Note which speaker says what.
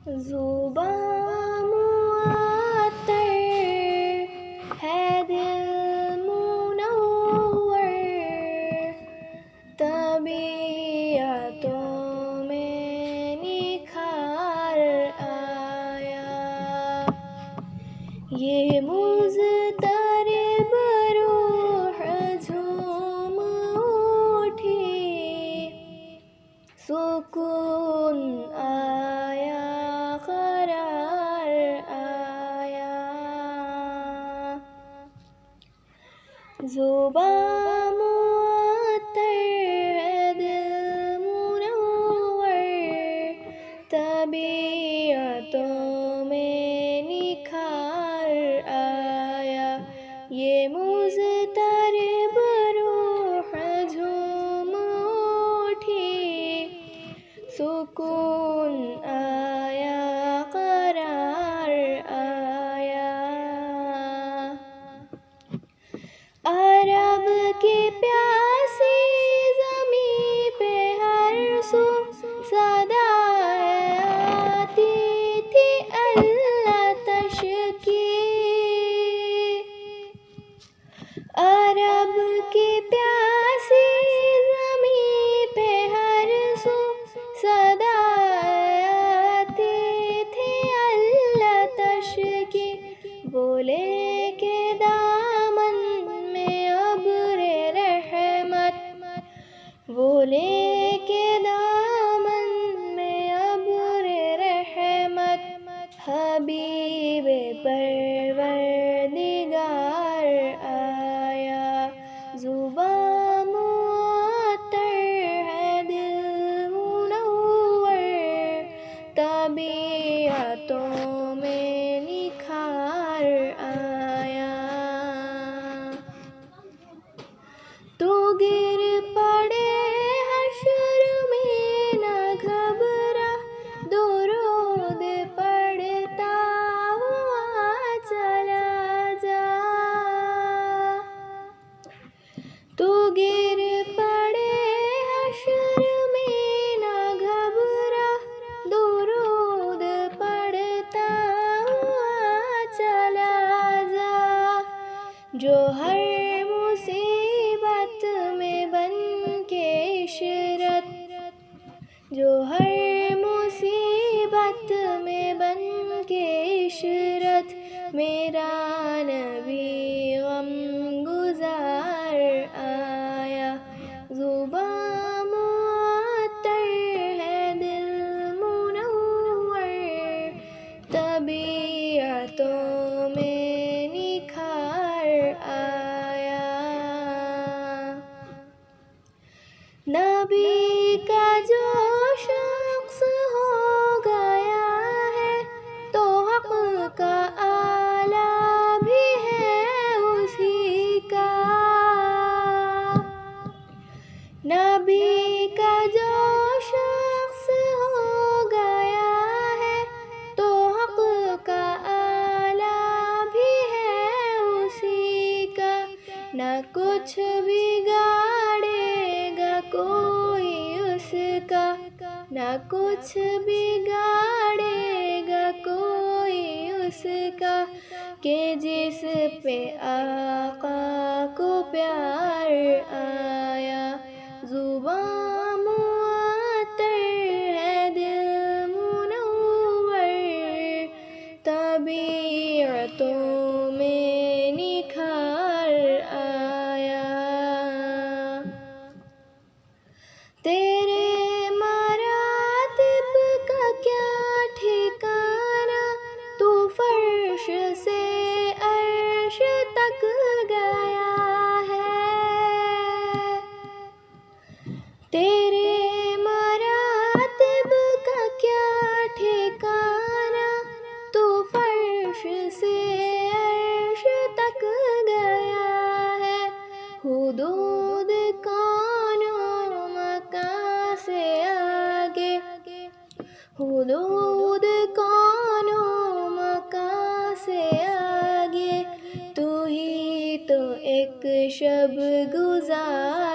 Speaker 1: زباں معطر ہے دل منور، طبیعتوں میں نکھار آیا، یہ مضطرب روح جھوم اٹھی، سکون آیا، قرار آیا۔ زباں معطر ہے دل منور، طبیعتوں میں نکھار آیا، یہ مضطرب روح جھوم اٹھی، سکون آیا، قرار آیا۔ عرب کی پیاسی زمیں پہ ہر سو صدائیں آتی تھی اللہ تش کی، عرب کی پیاسی زمیں پہ ہر سو صدائیں آتی تھی اللہ تش کی، بولے کہ دامن میں ابر رحمت، بولے کہ دامن میں ابر رحمت، حبیب پروردگار آیا۔ زباں معطر ہے دل منور، طبیعتوں میں نکھار آیا۔ تو گر پڑے حشر میں نہ گھبرا، درود پڑھتا ہوا چلا جا، تو گر پڑے حشر میں نہ گھبرا، درود پڑھتا ہوا چلا جا، جو ہر مصیبت میں بن کے عشرت، جو ہر مصیبت میں بن کے عشرت، میرا نبی غم گزار آیا۔ زباں معطر ہے دل منور، طبیعتوں میں نکھار آیا۔ نبی کا جو شخص ہو گیا ہے تو حق کا آلہ بھی ہے اسی کا، نبی کا جو شخص ہو گیا ہے تو حق کا آلہ بھی ہے اسی کا، نہ کچھ بگاڑے گا کوئی اس کا، نہ کچھ بگاڑے گا کوئی اس کا، کہ جس پہ آقا کو پیار آیا۔ زباں معطر ہے دل منور، طبیعتوں میں نکھار آیا۔ تیرے مراتب کا کیا ٹھکانا، تو فرش سے عرش تک گیا ہے، تیرے مراتب کا کیا ٹھکانا، تو فرش سے عرش تک گیا ہے، حدود کون و مکان سے آگے، حدود کون و مکان سے آگے، تو ہی تو ایک شب گزار